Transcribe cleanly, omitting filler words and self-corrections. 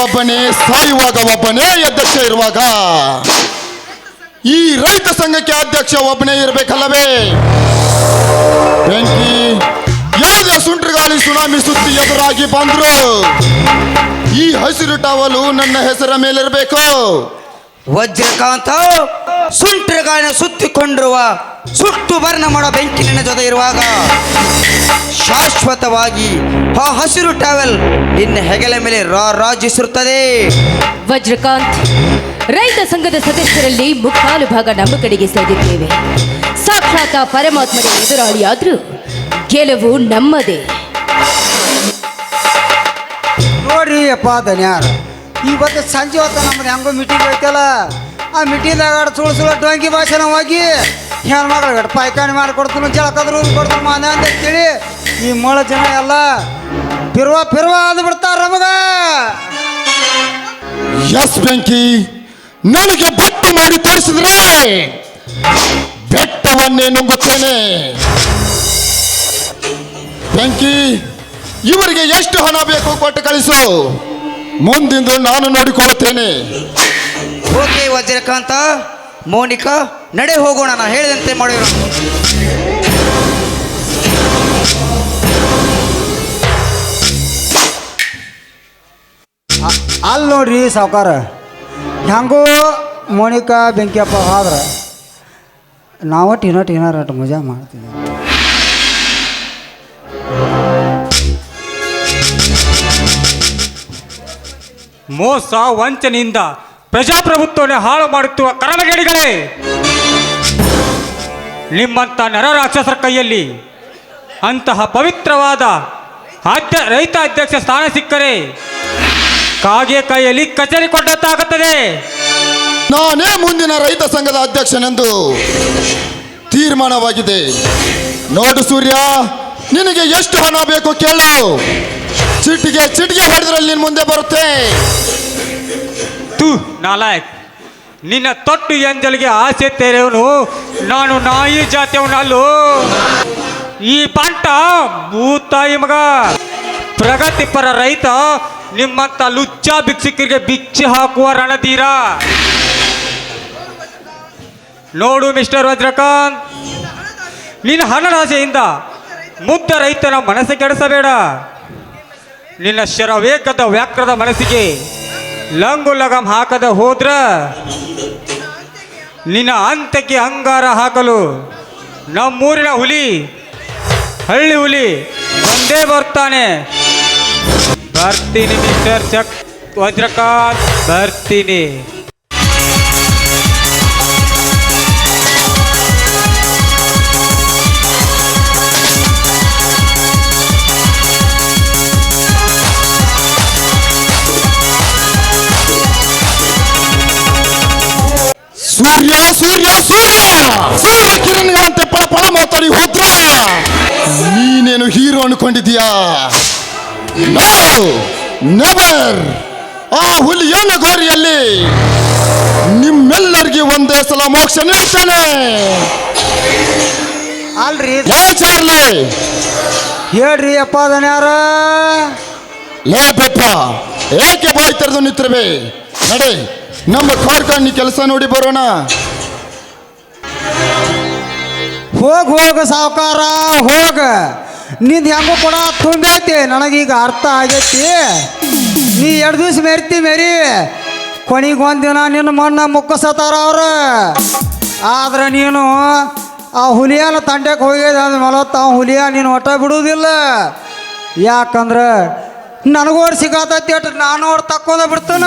ಒಬ್ಬನೇ ಸಾಯುವಾಗ ಒಬ್ಬನೇ ಅಧ್ಯಕ್ಷ ಇರುವಾಗ ಈ ರೈತ ಸಂಘಕ್ಕೆ ಅಧ್ಯಕ್ಷ ಒಬ್ಬನೇ ಇರಬೇಕಲ್ಲವೇ? ಬೆಂಕಿ ಯಾವುದೇ ಸುಂಟ್ರಗಾಳಿ ಸುನಾಮಿ ಸುತ್ತಿ ಎದುರಾಗಿ ಬಂದ್ರು ಈ ಹಸಿರು ಟವಲು ನನ್ನ ಹೆಸರ ಮೇಲಿರಬೇಕು. ವಜ್ರಕಾಂತ ಸುಂಟ್ರಗಾಳಿನ ಸುತ್ತಿಕೊಂಡಿರುವ ಸುಟ್ಟು ವರ್ಣ ಮಾಡೋ ಬೆಂಕಿ ನನ್ನ ಜೊತೆ ಇರುವಾಗ ಶಾಶ್ವತವಾಗಿ ಆ ಹಸಿರು ಟವೆಲ್ ನಿನ್ನ ಹೆಗಲ ಮೇಲೆ ರಾಜಿಸಿರುತ್ತದೆ. ವಜ್ರಕಾಂತ್, ರೈತ ಸಂಘದ ಸದಸ್ಯರಲ್ಲಿ ಮುಕ್ಕಾಲು ಭಾಗ ನಮ್ಮ ಕಡೆಗೆ ಸೆಳೆದಿದ್ದೇವೆ. ಸಾಕ್ಷಾತ್ ಪರಮಾತ್ಮನ ಎದುರಾಳಿಯಾದ್ರೂ ಗೆಲುವು ನಮ್ಮದೇ. ನೋಡ್ರಿ ಅಪ್ಪ ಧನ್ಯಾರ, ಇವತ್ತು ಸಂಜೆ ಹೊತ್ತು ನಮ್ಮದು ಹೆಂಗೋ ಮೀಟಿಂಗ್ ಐತಲ್ಲ, ಆ ಮೀಟಿಂಗ್ದಾಗ ಸುಳ್ಳು ಡೊಂಗಿ ಭಾಷಣ ಹೋಗಿ ಹೆಣ್ಮಕ್ಳು ಪಾಯ್ಕಾನಿ ಮಾಡಿಕೊಡ್ತೀನಿ, ಜಳಕದ್ರು ಕೊಡ್ತೀನಿ ಮಾನ ಅಂತೇಳಿ ಈ ಮೊಳ ಜನ ಎಲ್ಲ ಪಿರ್ವ ಅಂದ್ಬಿಡ್ತಾರ ನಮಗ. ಎಸ್ ಬೆಂಕಿ, ನನಗೆ ಬಟ್ಟು ಮಾಡಿ ತೋರಿಸಿದ್ರೆ ಬೆಟ್ಟವನ್ನೇ ನುಂಗುತ್ತೇನೆ. ಬೆಂಕಿ, ಇವರಿಗೆ ಎಷ್ಟು ಹಣ ಬೇಕು ಕೊಟ್ಟು ಕಳಿಸು, ಮುಂದಿಂದು ನಾನು ನೋಡಿಕೊಳ್ಳುತ್ತೇನೆ. ಓಕೆ ವಜ್ರಕಾಂತ, ಮೋನಿಕಾ ನಡೆ ಹೋಗೋಣ, ನಾ ಹೇಳಿದಂತೆ ಮಾಡೋಣ. ಅಲ್ಲಿ ನೋಡ್ರಿ ಸಾವುಕಾರ, ಹೆಂಗೋ ಮೋನಿಕಾ ಬೆಂಕಿಯಪ್ಪ ಆದ್ರೆ ನಾವು ಟೀನಾರಟ ಮಜಾ ಮಾಡ್ತೀವಿ. ಮೋಸ ವಂಚನೆಯಿಂದ ಪ್ರಜಾಪ್ರಭುತ್ವವನ್ನು ಹಾಳು ಮಾಡುತ್ತುವ ಕರ್ಮಗೇಡಿಗಳೇ, ನಿಮ್ಮಂಥ ನರರಾಕ್ಷಸರ ಕೈಯಲ್ಲಿ ಅಂತಹ ಪವಿತ್ರವಾದ ರೈತ ಅಧ್ಯಕ್ಷ ಸ್ಥಾನ ಸಿಕ್ಕರೆ ಕಾಗೆ ಕೈಯಲ್ಲಿ ಕಚೇರಿ ಕೊಟ್ಟಂತಾಗುತ್ತದೆ. ನಾನೇ ಮುಂದಿನ ರೈತ ಸಂಘದ ಅಧ್ಯಕ್ಷನೆಂದು ತೀರ್ಮಾನವಾಗಿದೆ. ನೋಡು ಸೂರ್ಯ, ನಿನಗೆ ಎಷ್ಟು ಹಣ ಬೇಕು ಕೇಳು, ಚಿಟಿಗೆ ಹೊಡೆದ್ರಲ್ಲಿ ನಿನ್ನ ಮುಂದೆ ಬರುತ್ತೆ. ತೂ ನಾಲಾಯಕ್, ನಿನ್ನ ತೊಟ್ಟು ಎಂಜಲಿಗೆ ಆಸೆ ತೆರೆಯವನು ನಾನು ನಾಯಿ ಜಾತಿಯವನಲ್ಲೂ. ಈ ಬಂಟ ಭೂತಾಯಿ ಮಗ ಪ್ರಗತಿಪರ ರೈತ ನಿಮ್ಮಂತ ಲುಚ್ಚ ಭಿಕ್ಷುಕರಿಗೆ ಭಿಕ್ಷೆ ಹಾಕುವ ರಣಧೀರ. ನೋಡು ಮಿಸ್ಟರ್ ವಜ್ರಕಾಂತ್, ನಿನ್ನ ಹಣರಾಶೆಯಿಂದ ಮುಗ್ಧ ರೈತನ ಮನಸ್ಸು ಕೆಡಿಸಬೇಡ. ನಿನ್ನ ಶರವೇಗದ ವ್ಯಾಕ್ರದ ಮನಸ್ಸಿಗೆ ಲಂಗು ಲಗಂ ಹಾಕದ ಹೋದ್ರ ನಿನ್ನ ಅಂತ್ಯಕ್ಕೆ ಅಂಗಾರ ಹಾಕಲು ನಮ್ಮೂರಿನ ಹಳ್ಳಿ ಹುಲಿ ಬಂದೇ ಬರ್ತಾನೆ. ಬರ್ತೀನಿ ಮಿಸ್ಟರ್ ವಜ್ರಕಾಂತ್, ಬರ್ತೀನಿ. ಸೂರ್ಯ ಕಿರಣಗಳಂತೆ ಪಳ ಮಾತಾಡಿ ಹೋದ್ರ ನೀನೇನು ಹೀರೋ ಅನ್ಕೊಂಡಿದೀಯಾ? ನೆವರ್. ಆ ಹುಲಿಯ ನಗೋರಿಯಲ್ಲಿ ನಿಮ್ಮೆಲ್ಲರಿಗೆ ಒಂದೇ ಸಲ ಮೋಕ್ಷ ನೀಡ್ತಾನೆ. ಅಲ್ರಿ ಚಾರ್ಲಿ, ಹೇಳ್ರಿ ಅಪ್ಪ ಧನ್ಯಾರ. ಲೇ ಬೆಪ್ಪ, ಏಕೆ ಬಾಯಿ ತೆರೆದು ನಿಂತಿರ್ಬೇ? ನಡೆ, ನಮ್ಮ ಕಾರ್ಖಾನೆ ಕೆಲಸ ನೋಡಿ ಬರೋಣ. ಹೋಗ ಸಾವುಕಾರ ಹೋಗ, ನಿಂದು ಹೆಂಗೋ ಕೂಡ ತುಂಬೈತಿ, ನನಗೀಗ ಅರ್ಥ ಆಗೈತಿ. ನೀ 2 ದಿವಸ ಮೇರಿ ಕೊನೆಗೆ ಒಂದಿನ ನಿನ್ನ ಮಣ್ಣ ಮುಕ್ಕಸತಾರ ಅವ್ರು. ಆದ್ರೆ ನೀನು ಆ ಹುಲಿಯನ ತಂಡ್ಯಕ್ಕೆ ಹೋಗ್ಯದ ಅಂದ ಮಲತ್ತ ಆ ಹುಲಿಯ ನೀನು ಒಟ್ಟ ಬಿಡುವುದಿಲ್ಲ. ಯಾಕಂದ್ರೆ ನನಗೋಡ್ ಸಿಗಾತೈತಿ ನಾನು ಅವ್ರು ತಕ್ಕೋದ ಬಿಡ್ತಾನ.